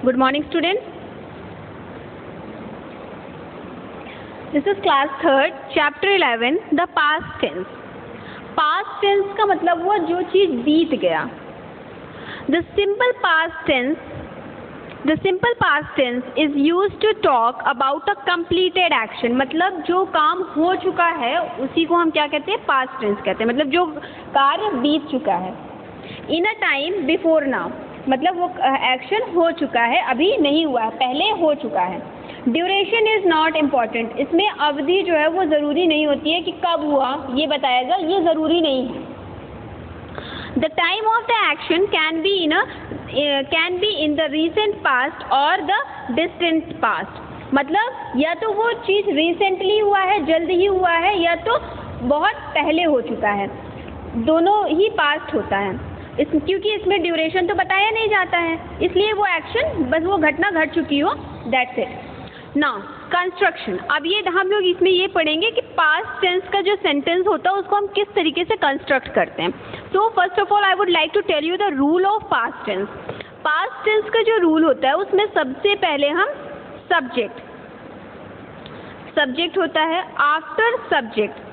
Good morning, students. This is class 3rd, chapter 11, the past tense. Past tense का मतलब हुआ जो चीज बीत गया. The simple past tense is used to talk about a completed action. मतलब जो काम हो चुका है उसी को हम क्या कहते हैं? Past tense कहते हैं. मतलब जो कार्य बीत चुका है. In a time before now. मतलब वो एक्शन हो चुका है, अभी नहीं हुआ है, पहले हो चुका है. Duration is not important. इसमें अवधि जो है वो ज़रूरी नहीं होती है कि कब हुआ ये बताएगा, ये ज़रूरी नहीं है. The time of the action can be in the recent past और द डिस्टेंट पास्ट. मतलब या तो वो चीज़ रिसेंटली हुआ है, जल्द ही हुआ है, या तो बहुत पहले हो चुका है. दोनों ही पास्ट होता है. क्योंकि इसमें ड्यूरेशन तो बताया नहीं जाता है, इसलिए वो एक्शन बस वो घटना घट चुकी हो, दैट्स इट. Now construction. अब ये हम लोग इसमें ये पढ़ेंगे कि पास्ट टेंस का जो सेंटेंस होता है उसको हम किस तरीके से कंस्ट्रक्ट करते हैं. So first of all I would like to tell you the rule of past tense. Past tense का जो रूल होता है उसमें सबसे पहले हम सब्जेक्ट होता है. आफ्टर सब्जेक्ट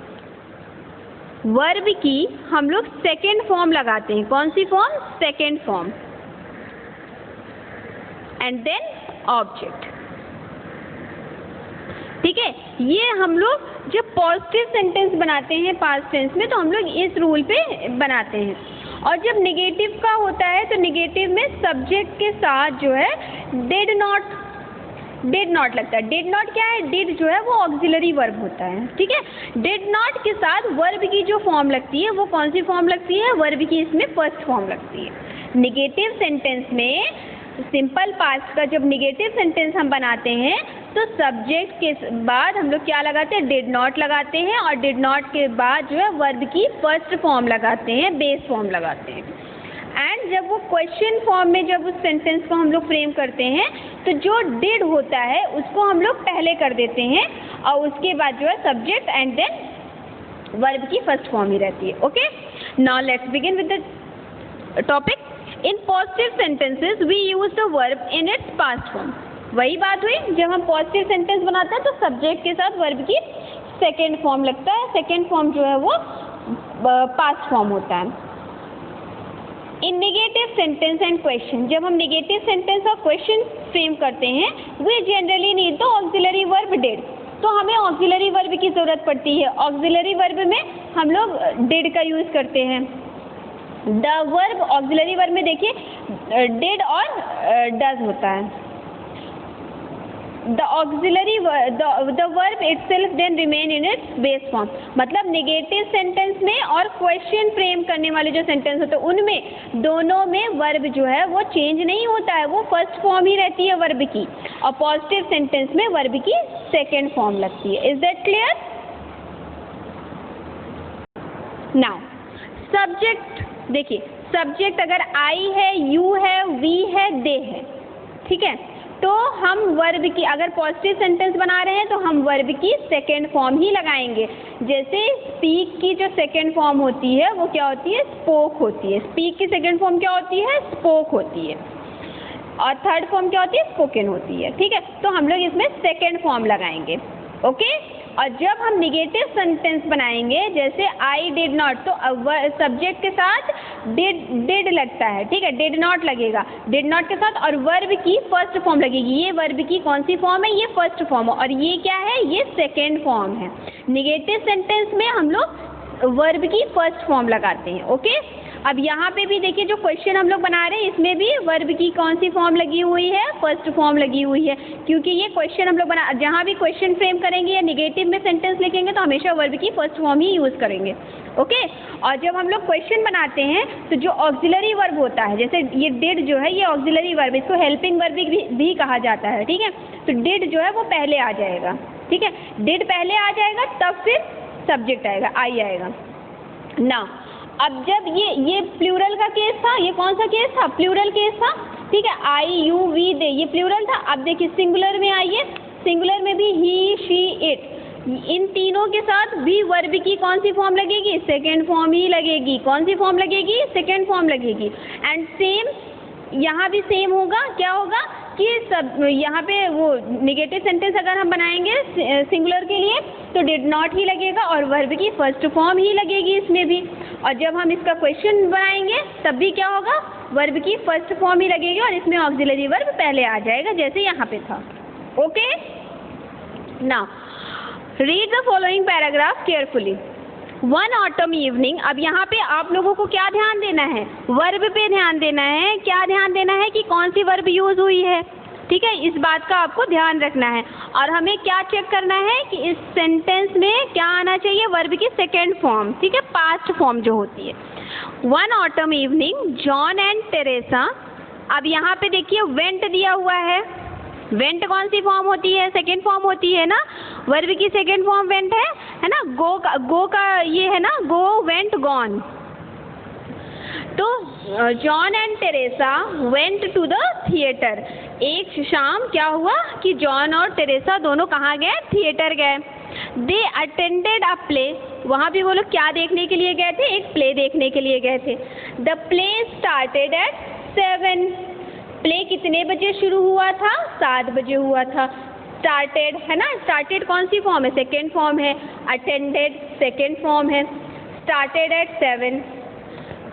वर्ब की हम लोग सेकेंड फॉर्म लगाते हैं. कौन सी form? Second form. And then object. ठीक है, ये हम लोग जब पॉजिटिव सेंटेंस बनाते हैं पास्ट टेंस में तो हम लोग इस रूल पे बनाते हैं. और जब नेगेटिव का होता है तो नेगेटिव में सब्जेक्ट के साथ जो है डिड नॉट लगता है. डिड नॉट क्या है? डिड जो है वो ऑक्सिलरी वर्ब होता है. ठीक है, डिड नॉट के साथ वर्ब की जो फॉर्म लगती है वो कौन सी फॉर्म लगती है? वर्ब की इसमें फर्स्ट फॉर्म लगती है. नेगेटिव सेंटेंस में सिंपल पास्ट का जब नेगेटिव सेंटेंस हम बनाते हैं तो सब्जेक्ट के बाद हम लोग क्या लगाते हैं? डिड नॉट लगाते हैं. और डिड नॉट के बाद जो है वर्ब की फर्स्ट फॉर्म लगाते हैं, बेस फॉर्म लगाते हैं. एंड जब वो क्वेश्चन फॉर्म में जब उस सेंटेंस को हम लोग फ्रेम करते हैं तो जो डिड होता है उसको हम लोग पहले कर देते हैं और उसके बाद जो है सब्जेक्ट एंड देन वर्ब की फर्स्ट फॉर्म ही रहती है. Okay, now let's begin with the topic. In positive sentences we use the verb in its past form. वही बात हुई, जब हम पॉजिटिव सेंटेंस बनाते हैं तो सब्जेक्ट के साथ वर्ब की सेकेंड फॉर्म लगता है. सेकेंड फॉर्म जो है वो पास्ट फॉर्म होता है. In negative sentence and question, जब हम नेगेटिव सेंटेंस और क्वेश्चन फ्रेम करते हैं we generally need the auxiliary verb did. तो हमें ऑक्सिलरी वर्ब की ज़रूरत पड़ती है. ऑक्सिलरी वर्ब में हम लोग डिड का यूज़ करते हैं. द वर्ब ऑक्सिलरी वर्ब में देखिए डिड और डज होता है. The verb itself then remain in its base form. मतलब नेगेटिव सेंटेंस में और क्वेश्चन फ्रेम करने वाले जो सेंटेंस होते हैं उनमें दोनों में वर्ब जो है वो चेंज नहीं होता है, वो फर्स्ट फॉर्म ही रहती है वर्ब की. और पॉजिटिव सेंटेंस में वर्ब की सेकेंड फॉर्म लगती है. Is that clear? Now subject देखिए, सब्जेक्ट अगर आई है, यू है, वी है, दे है. ठीक है, तो हम वर्ब की अगर पॉजिटिव सेंटेंस बना रहे हैं तो हम वर्ब की सेकेंड फॉर्म ही लगाएंगे. जैसे स्पीक की जो सेकेंड फॉर्म होती है वो क्या होती है? स्पोक होती है. स्पीक की सेकेंड फॉर्म क्या होती है? स्पोक होती है. और थर्ड फॉर्म क्या होती है? स्पोकन होती है. ठीक है, तो हम लोग इसमें सेकेंड फॉर्म लगाएंगे. ओके, और जब हम निगेटिव सेंटेंस बनाएंगे जैसे आई डिड नॉट तो सब्जेक्ट के साथ डिड लगता है. ठीक है, डिड नॉट लगेगा डिड नॉट के साथ और वर्ब की फर्स्ट फॉर्म लगेगी. ये वर्ब की कौन सी फॉर्म है? ये फर्स्ट फॉर्म है. और ये क्या है? ये सेकेंड फॉर्म है. निगेटिव सेंटेंस में हम लोग वर्ब की फर्स्ट फॉर्म लगाते हैं. ओके, अब यहाँ पे भी देखिए जो क्वेश्चन हम लोग बना रहे हैं इसमें भी वर्ब की कौन सी फॉर्म लगी हुई है? फर्स्ट फॉर्म लगी हुई है. क्योंकि ये क्वेश्चन हम लोग जहाँ भी क्वेश्चन फ्रेम करेंगे या नेगेटिव में सेंटेंस लिखेंगे तो हमेशा वर्ब की फर्स्ट फॉर्म ही यूज़ करेंगे. ओके, और जब हम लोग क्वेश्चन बनाते हैं तो जो ऑक्सिलरी वर्ब होता है, जैसे ये डिड जो है ये ऑक्सिलरी वर्ब, इसको हेल्पिंग वर्ब भी कहा जाता है. ठीक है, तो डिड जो है वो पहले आ जाएगा. ठीक है, डिड पहले आ जाएगा तब फिर सब्जेक्ट आएगा, आई आएगा ना. अब जब ये प्लूरल का केस था, ये कौन सा केस था? प्लूरल केस था. ठीक है, आई यू वी दे ये प्लूरल था. अब देखिए सिंगुलर में आइए, सिंगुलर में भी ही शी इट, इन तीनों के साथ भी वर्ब की कौन सी फॉर्म लगेगी? सेकेंड फॉर्म ही लगेगी. कौन सी फॉर्म लगेगी? सेकेंड फॉर्म लगेगी. एंड सेम यहाँ भी सेम होगा. क्या होगा? कि सब यहाँ पे वो निगेटिव सेंटेंस अगर हम बनाएंगे सिंगुलर के लिए तो डिड नॉट ही लगेगा और वर्ब की फर्स्ट फॉर्म ही लगेगी इसमें भी। और जब हम इसका क्वेश्चन बनाएंगे तब भी क्या होगा, वर्ब की फर्स्ट फॉर्म ही लगेगी और इसमें ऑक्सिलरी वर्ब पहले आ जाएगा जैसे यहाँ पे था। Okay, now read the following paragraph carefully. One autumn evening, अब यहाँ पे आप लोगों को क्या ध्यान देना है, वर्ब पे ध्यान देना है। क्या ध्यान देना है कि कौन सी वर्ब यूज हुई है, ठीक है, इस बात का आपको ध्यान रखना है। और हमें क्या चेक करना है कि इस सेंटेंस में क्या आना चाहिए, वर्ब की सेकेंड फॉर्म, ठीक है, पास्ट फॉर्म जो होती है। One autumn evening John and Teresa, अब यहाँ पे देखिए वेंट दिया हुआ है। वेंट कौन सी फॉर्म होती है, सेकेंड फॉर्म होती है ना, वर्ब की सेकेंड फॉर्म वेंट है ना। गो का ये है ना, गो वेंट गॉन। तो John and Teresa went to the theatre, एक शाम क्या हुआ कि जॉन और टेरेसा दोनों कहाँ गए, थिएटर गए। दे अटेंडेड अ प्ले, वहाँ भी वो लोग क्या देखने के लिए गए थे, एक प्ले देखने के लिए गए थे। The play started at 7, play कितने बजे शुरू हुआ था, 7 बजे हुआ था। स्टार्टेड है ना, स्टार्टेड कौन सी फॉर्म है, सेकेंड फॉर्म है। अटेंडेड सेकेंड फॉर्म है। Started at 7।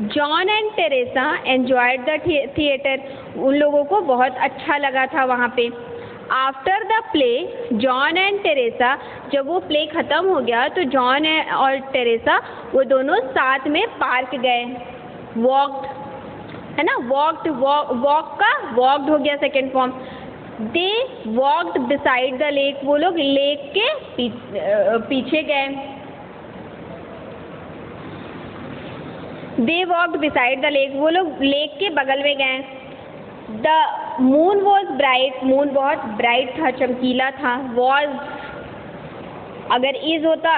John and Teresa enjoyed the theatre, उन लोगों को बहुत अच्छा लगा था वहाँ पे। After the play John and Teresa, जब वो प्ले ख़त्म हो गया तो जॉन और टेरेसा वो दोनों साथ में पार्क गए। वॉक्ड है ना, वॉक का वॉक्ड हो गया second form. They walked beside the lake, वो लोग लेक के पीछे गए। दे वॉक्ड बिसाइड द लेक, वो लोग लेक के बगल में गए। The moon was bright, moon बहुत ब्राइट था, चमकीला था। वॉज अगर इज होता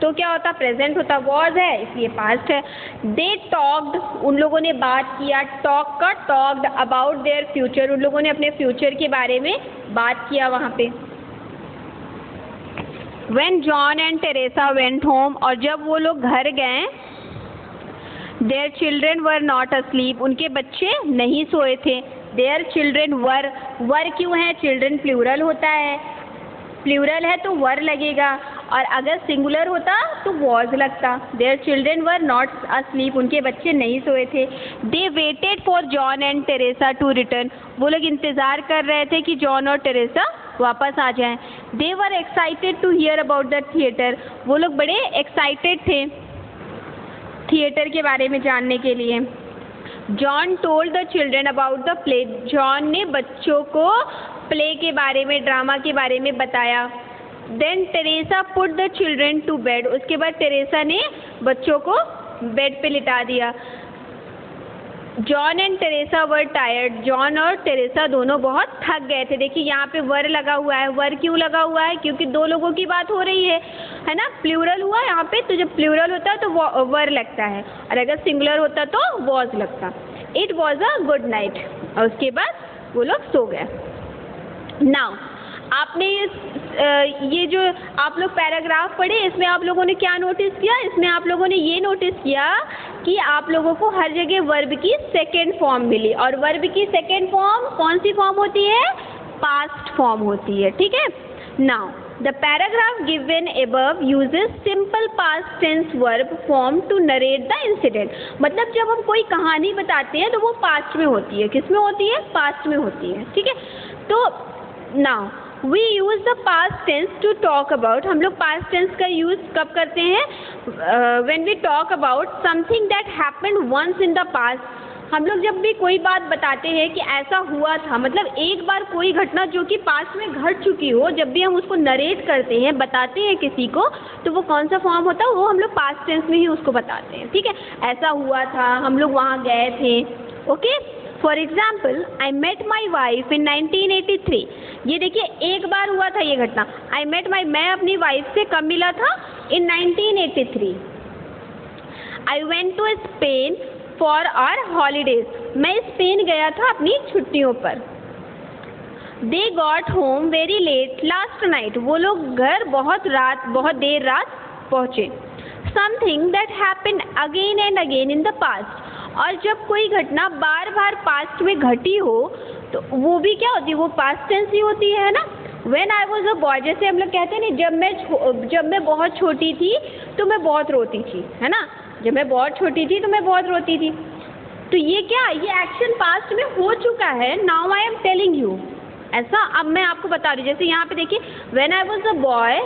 तो क्या होता, प्रेजेंट होता, वॉज है इसलिए पास्ट है। दे टॉक्ड, उन लोगों ने बात किया। टॉक का टॉक्ड अबाउट देयर फ्यूचर, उन लोगों ने अपने फ्यूचर के बारे में बात किया वहाँ पे। When John and Teresa went home, और जब वो लोग घर गए, there children were not asleep, उनके बच्चे नहीं सोए थे। देयर चिल्ड्रेन वर क्यों है, चिल्ड्रेन प्लूरल होता है, प्लूरल है तो वर लगेगा, और अगर सिंगुलर होता तो वॉज लगता। Their children were not asleep, उनके बच्चे नहीं सोए थे। They waited for John and Teresa to return, वो लोग इंतज़ार कर रहे थे कि जॉन और टेरेसा वापस आ जाएं। They were excited to hear about the theatre, वो लोग बड़े एक्साइटेड थे थिएटर के बारे में जानने के लिए। John told the children about the play, John ने बच्चों को प्ले के बारे में, ड्रामा के बारे में बताया। Then Teresa put the children to bed, उसके बाद टेरेसा ने बच्चों को बेड पे लिटा दिया। John and Teresa were tired, John और टेरेसा दोनों बहुत थक गए थे। देखिए यहाँ पे वर लगा हुआ है, वर क्यों लगा हुआ है, क्योंकि दो लोगों की बात हो रही है ना, प्लूरल हुआ यहाँ पे, तो जब प्लूरल होता है तो वर लगता है, और अगर सिंगुलर होता तो वॉज लगता। It was a good night, और उसके बाद वो लोग सो गए। नाउ आपने ये जो आप लोग पैराग्राफ पढ़े, इसमें आप लोगों ने क्या नोटिस किया, इसमें आप लोगों ने ये नोटिस किया कि आप लोगों को हर जगह वर्ब की सेकेंड फॉर्म मिली, और वर्ब की सेकेंड फॉर्म कौन सी फॉर्म होती है, पास्ट फॉर्म होती है, ठीक है। Now the paragraph given above uses simple past tense verb form to narrate the incident, मतलब जब हम कोई कहानी बताते हैं तो वो पास्ट में होती है, किस में होती है, पास्ट में होती है, ठीक है। तो now we use the past tense to talk about, हम लोग पास्ट टेंस का यूज़ कब करते हैं, when we talk about something that happened once in the past, हम लोग जब भी कोई बात बताते हैं कि ऐसा हुआ था, मतलब एक बार कोई घटना जो कि पास्ट में घट चुकी हो, जब भी हम उसको नरेट करते हैं, बताते हैं किसी को, तो वो कौन सा फॉर्म होता है, वो हम लोग पास्ट टेंस में ही उसको बताते हैं, ठीक है। ऐसा हुआ था, हम लोग वहाँ गए थे, okay. For example, I met my wife in 1983, ये देखिए एक बार हुआ था ये घटना, आई मेट माई, मैं अपनी वाइफ से कब मिला था, in 1983। I went to Spain for our holidays, मैं स्पेन गया था अपनी छुट्टियों पर। They got home very late last night, वो लोग घर बहुत देर रात पहुँचे। Something that happened again and again in the past, और जब कोई घटना बार बार पास्ट में घटी हो तो वो भी क्या होती है, वो पास्ट टेंस ही होती है ना। When I was a boy, जैसे हम लोग कहते हैं ना, जब मैं बहुत छोटी थी तो मैं बहुत रोती थी, है ना। जब मैं बहुत छोटी थी तो मैं बहुत रोती थी। तो ये क्या, ये एक्शन पास्ट में हो चुका है। Now I am telling you, ऐसा अब मैं आपको बता रही हूँ। जैसे यहाँ पे देखिए, when I was a boy,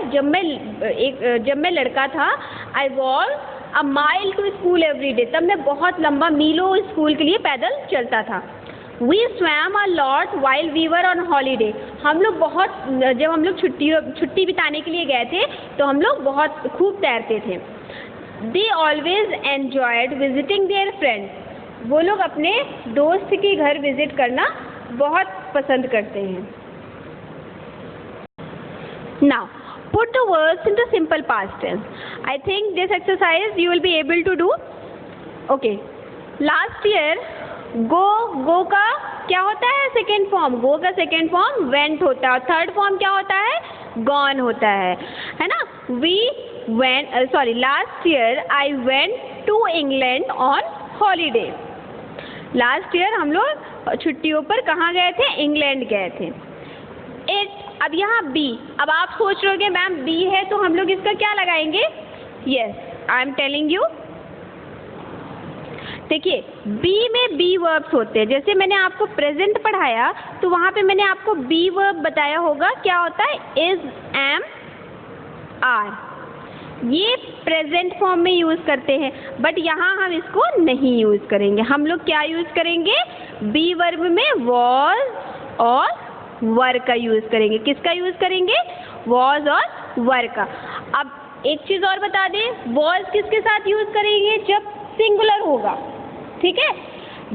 जब मैं लड़का था, I was a mile to school every day, तब मैं बहुत लंबा मीलों स्कूल के लिए पैदल चलता था। We swam a lot while we were on holiday, हम लोग बहुत, जब हम लोग छुट्टी बिताने के लिए गए थे तो हम लोग बहुत खूब तैरते थे। They always enjoyed visiting their friends, वो लोग अपने दोस्त के घर विजिट करना बहुत पसंद करते हैं। Now put the words into simple past tense. I think this exercise you will be able to do. Okay, last year go का क्या होता है, सेकेंड फॉर्म, go का सेकेंड फॉर्म went होता है, और थर्ड फॉर्म क्या होता है, gone होता है ना। last year I went to England on holiday. Last year हम लोग छुट्टियों पर कहाँ गए थे, इंग्लैंड गए थे। अब यहाँ बी, अब आप सोच रहे होगे मैम बी है तो हम लोग इसका क्या लगाएंगे। Yes, I am telling you. देखिए, बी में बी वर्ब्स होते हैं। जैसे मैंने आपको प्रेजेंट पढ़ाया तो वहाँ पे मैंने आपको बी वर्ब बताया होगा, क्या होता है, इज, एम, आर। ये प्रेजेंट फॉर्म में यूज़ करते हैं, बट यहाँ हम इसको नहीं यूज़ करेंगे। हम लोग क्या यूज़ करेंगे, बी वर्ब में वॉज और वर का यूज़ करेंगे। किसका यूज़ करेंगे, वॉज और वर का। अब एक चीज़ और बता दें, वॉज किसके साथ यूज़ करेंगे, जब सिंगुलर होगा, ठीक है।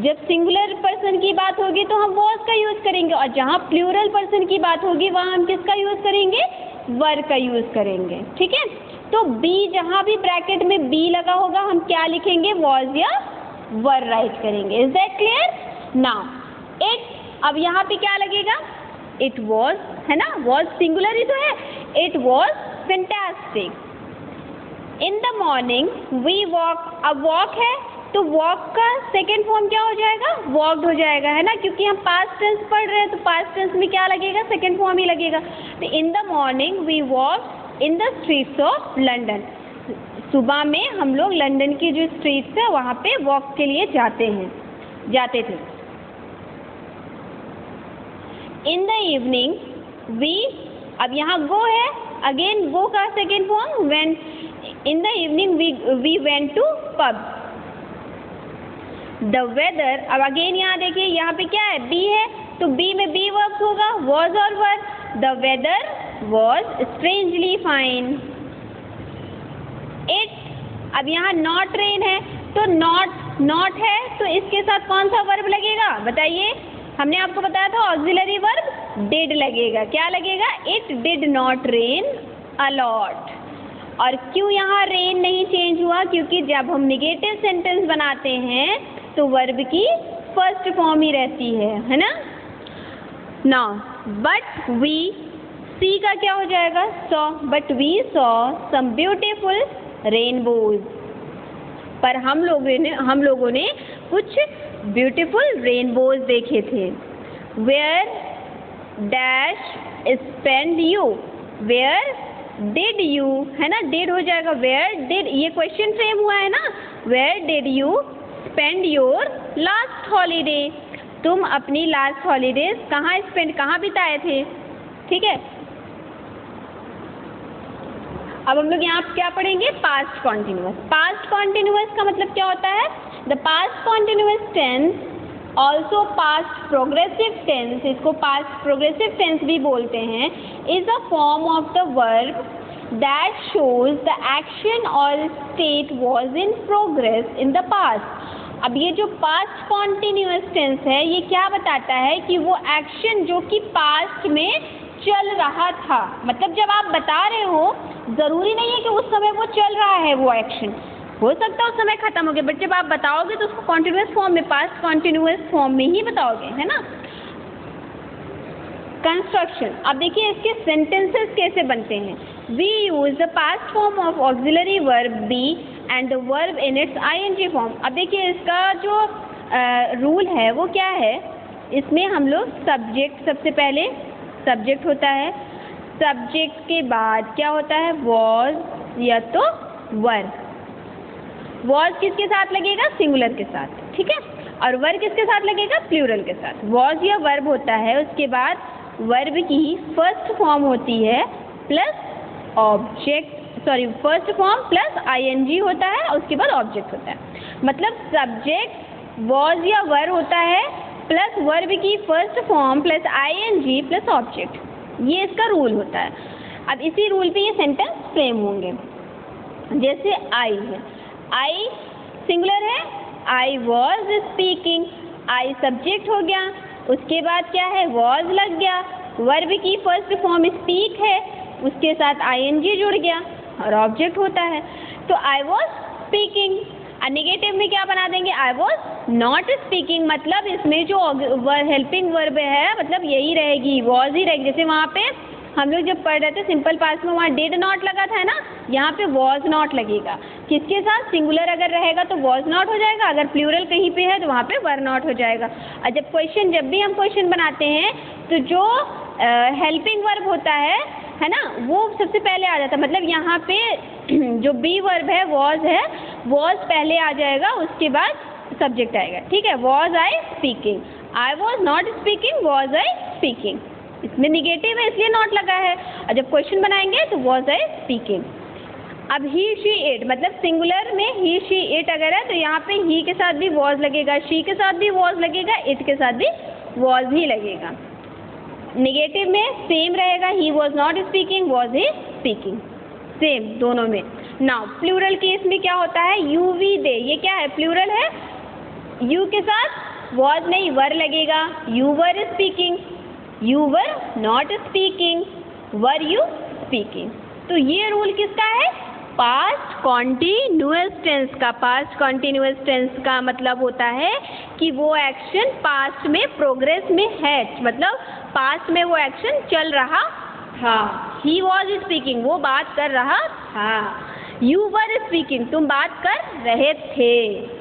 जब सिंगुलर पर्सन की बात होगी तो हम वॉज का यूज़ करेंगे, और जहाँ प्लूरल पर्सन की बात होगी वहाँ हम किसका यूज़ करेंगे, वर का यूज़ करेंगे, ठीक है। तो बी, जहाँ भी ब्रैकेट में बी लगा होगा हम क्या लिखेंगे, वॉज या वर राइट करेंगे। Is that clear. Now it, अब यहाँ पे क्या लगेगा, इट वॉज, है ना, वॉज सिंगुलर ही तो है। It was fantastic. In the morning we walk, अब वॉक है तो वॉक का सेकेंड फॉर्म क्या हो जाएगा, वॉक्ड हो जाएगा, है ना, क्योंकि हम पास्ट टेंस पढ़ रहे हैं तो पास्ट टेंस में क्या लगेगा, सेकेंड फॉर्म ही लगेगा। तो in the morning we walk in the streets of London, सुबह में हम लोग लंदन की जो स्ट्रीट्स है वहाँ पे वॉक के लिए जाते थे। इन द इवनिंग वी, अब यहाँ गो है, अगेन गो का second form went. In the evening we went to pub. The weather, अब अगेन यहाँ देखिए, यहाँ पे क्या है, बी है तो बी में बी वर्ब होगा, वॉज और were. The weather was strangely fine. It, अब यहाँ नॉट रेन है तो नॉट है तो इसके साथ कौन सा वर्ब लगेगा बताइए। हमने आपको बताया था ऑक्सिलरी वर्ब डिड लगेगा। क्या लगेगा, it did not rain a lot. और क्यों यहाँ रेन नहीं चेंज हुआ, क्योंकि जब हम निगेटिव सेंटेंस बनाते हैं तो वर्ब की फर्स्ट फॉर्म ही रहती है ना। नाउ बट वी, सी का क्या हो जाएगा, saw, but we saw some beautiful rainbows. पर हम लोगों ने कुछ ब्यूटीफुल रेनबोज देखे थे। Where dash spend you, where did you, है ना, डिड हो जाएगा, वेयर डिड, ये क्वेश्चन फ्रेम हुआ है ना, where did you spend your last holiday, तुम अपनी लास्ट हॉलीडेज कहाँ स्पेंड, कहाँ बिताए थे, ठीक है। अब हम लोग यहाँ क्या पढ़ेंगे, पास्ट कॉन्टिन्यूअस। पास्ट कॉन्टिन्यूअस का मतलब क्या होता है, the past continuous tense also past progressive tense, इसको पास्ट प्रोग्रेसिव टेंस भी बोलते हैं, is a form of the verb that shows the action और state was in progress in the past. अब ये जो पास्ट कॉन्टिन्यूअस टेंस है ये क्या बताता है कि वो एक्शन जो कि पास्ट में चल रहा था, मतलब जब आप बता रहे हो ज़रूरी नहीं है कि उस समय वो चल रहा है, वो एक्शन हो सकता है उस समय खत्म हो गया, बट जब आप बताओगे तो उसको कॉन्टिन्यूअस फॉर्म में, पास्ट कॉन्टिन्यूअस फॉर्म में ही बताओगे, है ना। कंस्ट्रक्शन, अब देखिए इसके सेंटेंसेस कैसे बनते हैं। We use the past form of auxiliary verb be and the verb in its ING form. अब देखिए इसका जो रूल है वो क्या है, इसमें हम लोग सब्जेक्ट, सबसे पहले सब्जेक्ट होता है, सब्जेक्ट के बाद क्या होता है, वॉज या तो वर। वॉज किसके साथ लगेगा, सिंगुलर के साथ, ठीक है, और वर किसके साथ लगेगा, प्लूरल के साथ। वॉज या वर्ब होता है, उसके बाद वर्ब की फर्स्ट फॉर्म होती है plus object, sorry first form plus I N G होता है, और उसके बाद ऑब्जेक्ट होता है। मतलब सब्जेक्ट वॉज या वर होता है प्लस वर्ब की first form plus I N G plus object, ये इसका रूल होता है। अब इसी रूल पे ये सेंटेंस फ्रेम होंगे। जैसे आई है, आई सिंगुलर है, I was speaking, I subject हो गया, उसके बाद क्या है, वॉज लग गया, वर्ब की फर्स्ट फॉर्म स्पीक है, उसके साथ आईएनजी जुड़ गया और ऑब्जेक्ट होता है। तो आई वॉज स्पीकिंग, नेगेटिव में क्या बना देंगे, आई वॉज नॉट स्पीकिंग, मतलब इसमें जो हेल्पिंग वर्ब है मतलब यही रहेगी, वॉज ही रहेगी। जैसे वहाँ पे हम लोग जब पढ़ रहे थे सिंपल पास्ट में, वहाँ डिड नॉट लगा था ना, यहाँ पे वॉज नॉट लगेगा। किसके साथ, सिंगुलर अगर रहेगा तो वॉज नॉट हो जाएगा, अगर प्लूरल कहीं पे है तो वहाँ पे वर नॉट हो जाएगा। और जब भी हम क्वेश्चन बनाते हैं तो जो हेल्पिंग वर्ब होता है ना, वो सबसे पहले आ जाता है। मतलब यहाँ पे जो बी वर्ब है, वॉज पहले आ जाएगा, उसके बाद सब्जेक्ट आएगा, ठीक है। Was I speaking, I was not speaking, was I speaking, इसमें निगेटिव है इसलिए नॉट लगा है। और जब क्वेश्चन बनाएंगे तो वॉज आई स्पीकिंग। अब ही शी इट, मतलब सिंगुलर में ही शी इट अगर है तो यहाँ पे ही के साथ भी वॉज लगेगा, शी के साथ भी वॉज लगेगा, इट के साथ भी वॉज ही लगेगा। निगेटिव में सेम रहेगा, he was not speaking, was he speaking, same दोनों में। नाउ प्लूरल केस में क्या होता है, यू वी दे, ये क्या है, प्लूरल है, यू के साथ वॉज नहीं वर लगेगा, you were speaking, you were not speaking, were you speaking. तो ये रूल किसका है, पास्ट कॉन्टिन्यूअस टेंस का। पास्ट कॉन्टिन्यूअस टेंस का मतलब होता है कि वो एक्शन पास्ट में प्रोग्रेस में है, मतलब पास्ट में वो एक्शन चल रहा था। ही वॉज स्पीकिंग, वो बात कर रहा था। यू वर स्पीकिंग, तुम बात कर रहे थे,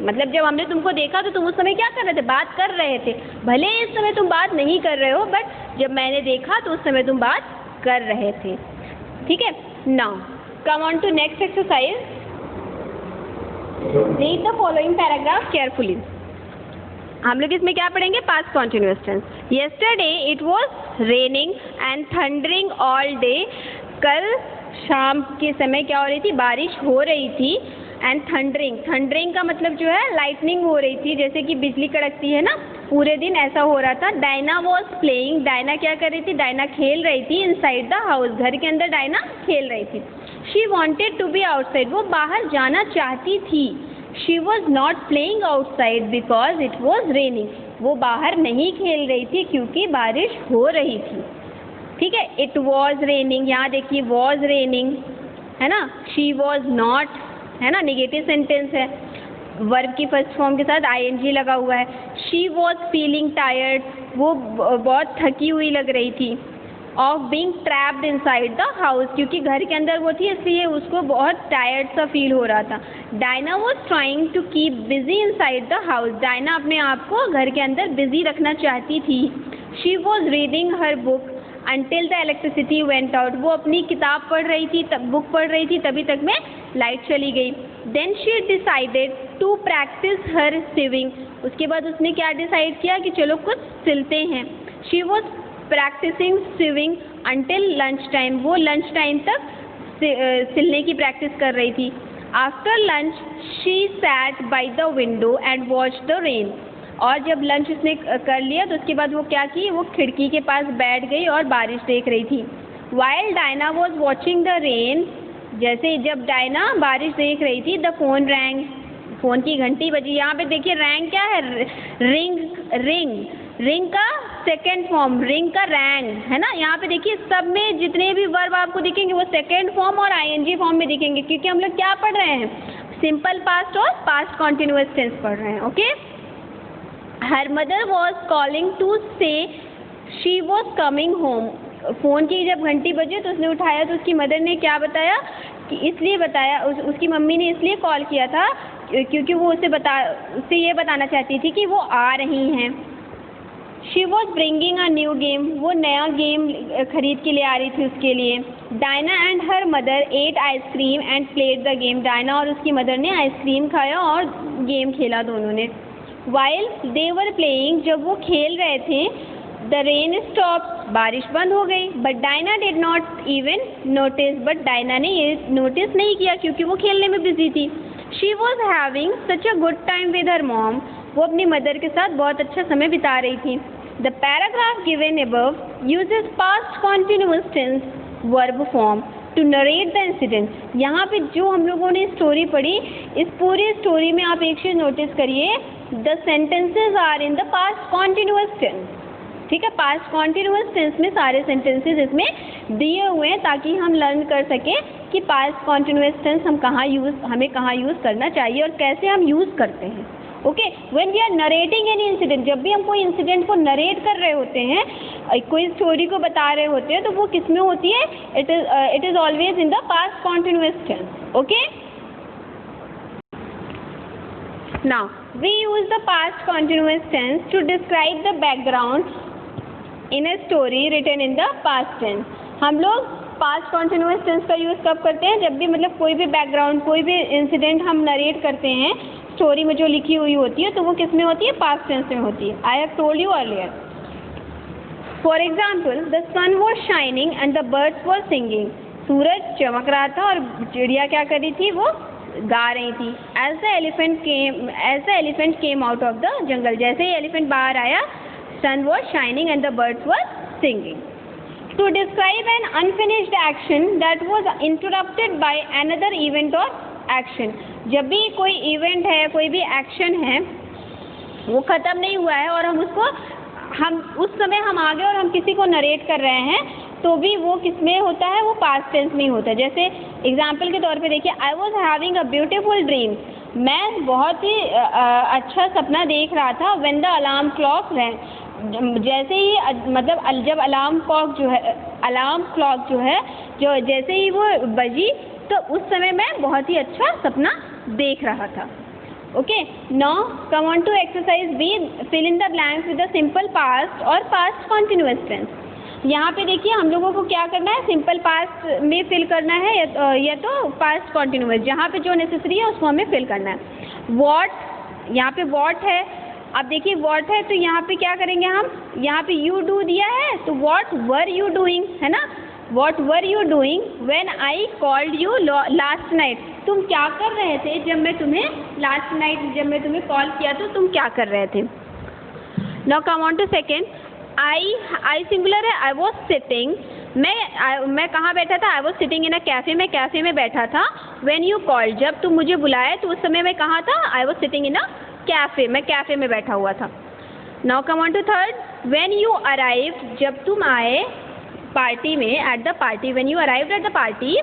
मतलब जब हमने तुमको देखा तो तुम उस समय क्या कर रहे थे, बात कर रहे थे। भले इस समय तुम बात नहीं कर रहे हो, बट जब मैंने देखा तो उस समय तुम बात कर रहे थे, ठीक है। Now come on to next exercise, read the following paragraph carefully. हम लोग इसमें क्या पढ़ेंगे, past continuous tense. Yesterday it was raining and thundering all day, कल शाम के समय क्या हो रही थी, बारिश हो रही थी। एंड थंडरिंग, थंडरिंग का मतलब जो है लाइटनिंग हो रही थी, जैसे कि बिजली कड़कती है ना, पूरे दिन ऐसा हो रहा था। डायना वॉज प्लेइंग, डायना क्या कर रही थी, डायना खेल रही थी। इनसाइड द हाउस, घर के अंदर डायना खेल रही थी। She wanted to be outside, वो बाहर जाना चाहती थी। She was not playing outside because it was raining, वो बाहर नहीं खेल रही थी क्योंकि बारिश हो रही थी, ठीक है। इट वॉज रेनिंग, यहाँ देखिए वॉज रेनिंग है ना, शी वॉज नॉट है ना, निगेटिव सेंटेंस है, वर्ब की फर्स्ट फॉर्म के साथ आईएनजी लगा हुआ है। शी वॉज फीलिंग टायर्ड, वो बहुत थकी हुई लग रही थी। Of being trapped inside the house, क्योंकि घर के अंदर वो थी इसलिए उसको बहुत टायर्ड सा फील हो रहा था। Diana was trying to keep busy inside the house, Diana अपने आप को घर के अंदर बिजी रखना चाहती थी। She was reading her book until the electricity went out, वो अपनी किताब पढ़ रही थी, बुक पढ़ रही थी, तभी तक में लाइट चली गई। Then she decided to practise her sewing, उसके बाद उसने क्या डिसाइड किया कि चलो कुछ सिलते हैं। She was practising sewing until lunch time, वो लंच टाइम तक सिलने की प्रैक्टिस कर रही थी। After lunch she sat by the window and watch the rain, और जब लंच उसने कर लिया तो उसके बाद वो क्या की, वो खिड़की के पास बैठ गई और बारिश देख रही थी। While Diana was watching the rain, जैसे जब डायना बारिश देख रही थी, द फोन रैंग, फोन की घंटी बजी। यहाँ पे देखिए रैंग क्या है, रिंग, रिंग, रिंग का सेकेंड फॉर्म, रिंग का रैंग है ना। यहाँ पे देखिए सब में जितने भी वर्ब आपको दिखेंगे वो सेकेंड फॉर्म और आईएनजी फॉर्म में दिखेंगे, क्योंकि हम लोग क्या पढ़ रहे हैं, सिंपल पास्ट और पास्ट कॉन्टिन्यूअस टेंस पढ़ रहे हैं, okay. Her mother was calling to say she was coming home, phone की जब घंटी बजी तो उसने उठाया तो उसकी मदर ने क्या बताया कि इसलिए बताया, उसकी मम्मी ने इसलिए कॉल किया था क्योंकि वो उससे ये बताना चाहती थी कि वो आ रही हैं। She was bringing a new game, वो नया गेम खरीद के ले आ रही थी उसके लिए। Diana and her mother eight ice cream and played the game, Diana और उसकी मदर ने आइसक्रीम खाया और गेम खेला दोनों ने। वाइल दे वर प्लेइंग, जब वो खेल रहे थे, द रेन स्टॉप, बारिश बंद हो गई। But Diana did not even notice, but Diana ने ये नोटिस नहीं किया क्योंकि वो खेलने में बिजी थी। She was having such a good time with her mom, वो अपनी मदर के साथ बहुत अच्छा समय बिता रही थी। The paragraph given above uses past continuous tense verb form to narrate the incident. यहाँ पे जो हम लोगों ने स्टोरी पढ़ी, इस पूरी स्टोरी में आप एक चीज़ नोटिस करिए, the sentences are in the past continuous tense. ठीक है, पास्ट कॉन्टिन्यूअस टेंस में सारे सेंटेंसेज इसमें दिए हुए हैं ताकि हम लर्न कर सकें कि पास्ट कॉन्टिन्यूअस टेंस हमें कहाँ यूज़ करना चाहिए और कैसे हम यूज़ करते हैं। Okay, when we are narrating any incident, जब भी हम कोई इंसिडेंट को नरेट कर रहे होते हैं, कोई स्टोरी को बता रहे होते हैं, तो वो किस में होती है? It is always in the past continuous tense. Okay, now we use the past continuous tense to describe the background in a story written in the past tense. हम लोग पास्ट कॉन्टिन्यूअस टेंस का use कब करते हैं? जब भी मतलब कोई भी बैकग्राउंड, कोई भी इंसिडेंट हम नरेट करते हैं, स्टोरी में जो लिखी हुई होती है, तो वो किस में होती है? पास्ट टेंस में होती है। I have told you earlier. For example, the sun was shining and the birds were singing, सूरज चमक रहा था और चिड़िया क्या कर रही थी? वो गा रही थी। As the elephant came out of the jungle, जैसे ही एलिफेंट बाहर आया, sun was shining and the birds were singing. To describe an unfinished action that was interrupted by another event or action, जब भी कोई इवेंट है, कोई भी एक्शन है, वो ख़त्म नहीं हुआ है और हम उस समय हम आगे और हम किसी को नरेट कर रहे हैं, तो भी वो किस में होता है? वो पास्ट टेंस में ही होता है। जैसे एग्जाम्पल के तौर पे देखिए, I was having a beautiful dream, मैं बहुत ही अच्छा सपना देख रहा था। When the alarm clock wrong, जैसे ही मतलब जब अलार्म क्लॉक जो है जैसे ही वो बजी, तो उस समय मैं बहुत ही अच्छा सपना देख रहा था। Okay, now come on to exercise B, fill in the blanks with the simple past और पास्ट कॉन्टिन्यूअस टेंस। यहाँ पे देखिए हम लोगों को क्या करना है? सिंपल पास्ट में फिल करना है या तो पास्ट कॉन्टिन्यूअस, जहाँ पे जो नेसेसरी है उसको हमें फिल करना है। वॉट, यहाँ पे वॉट है, अब देखिए वॉट है तो यहाँ पे क्या करेंगे हम? यहाँ पे यू डू दिया है, तो वॉट वर यू डूइंग, है ना? What were you doing when I called you last night, तुम क्या कर रहे थे जब मैं तुम्हें लास्ट नाइट जब मैं तुम्हें कॉल किया तो तुम क्या कर रहे थे? Now come on to second, I singular है, आई वॉज सिटिंग, मैं कहाँ बैठा था? I was sitting in a cafe, मैं कैफ़े में बैठा था। व्हेन यू कॉल्ड, जब तुम मुझे बुलाए तो उस समय मैं कहाँ था? I was sitting in a cafe, मैं कैफ़े में बैठा हुआ था। Now come on to third, when you arrive, जब तुम आए पार्टी में, at the party, when you arrived at the party,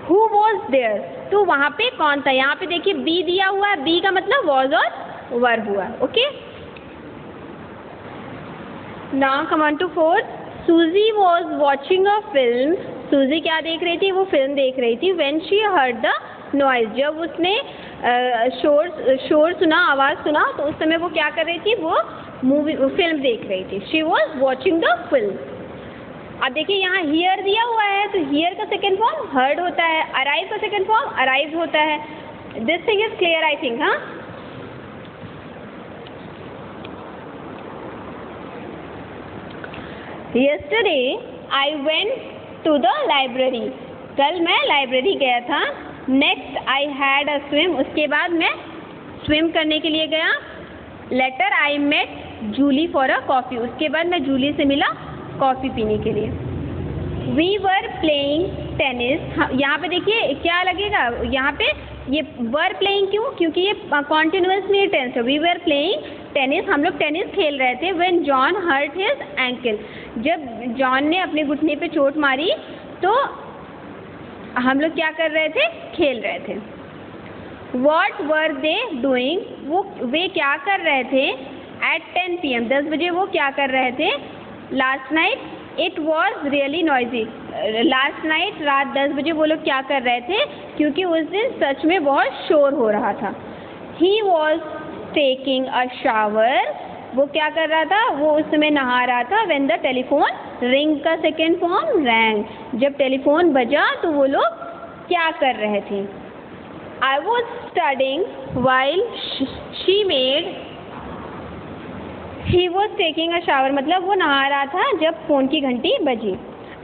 who was there, तो वहाँ पे कौन था? यहाँ पे देखिए बी दिया हुआ है, बी का मतलब वॉज और वर हुआ। Okay, now come on to fourth, Susie was watching a film, Susie क्या देख रही थी? वो फिल्म देख रही थी। When she heard the noise, जब उसने शोर सुना, आवाज़ सुना, तो उस समय वो क्या कर रही थी? वो फिल्म देख रही थी। She was watching the film. अब देखिए यहाँ हियर दिया हुआ है, तो हियर का सेकेंड फॉर्म हर्ड होता है, अराइव का सेकेंड फॉर्म अराइव होता है। This thing is clear I think, हाँ? Yesterday I went to the library, कल मैं लाइब्रेरी गया था। Next I had a swim, उसके बाद मैं स्विम करने के लिए गया। Later I met Julie for a coffee, उसके बाद मैं जूली से मिला कॉफ़ी पीने के लिए। वी वर प्लेइंग टेनिस, यहाँ पे देखिए क्या लगेगा? यहाँ पे ये वर प्लेइंग क्यों? क्योंकि ये कॉन्टिन्यूअस में टेंस है। वी वर प्लेइंग टेनिस, हम लोग टेनिस खेल रहे थे। When John hurt his ankle, जब जॉन ने अपने घुटने पे चोट मारी तो हम लोग क्या कर रहे थे? खेल रहे थे। वॉट वर दे डूइंग, वे क्या कर रहे थे? एट 10 PM, 10 बजे वो क्या कर रहे थे? Last night it was really noisy, last night रात 10 बजे वो लोग क्या कर रहे थे? क्योंकि उस दिन सच में बहुत शोर हो रहा था। He was taking a shower वो क्या कर रहा था, वो उस समय नहा रहा था। व्हेन द टेलीफोन रिंग का सेकेंड फॉर्म रैंग, जब टेलीफोन बजा तो वो लोग क्या कर रहे थे। I was studying while she made, he was taking a shower, मतलब वो नहा रहा था जब फ़ोन की घंटी बजी।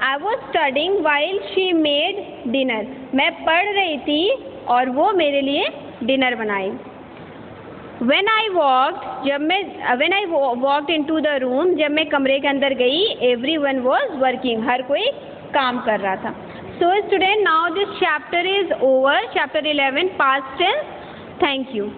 I was studying while she made dinner, मैं पढ़ रही थी और वो मेरे लिए डिनर बनाई। When I walked, when I walked into the room, जब मैं कमरे के अंदर गई, everyone was working, हर कोई काम कर रहा था। So student, now this chapter is over, chapter 11 past tense. Thank you.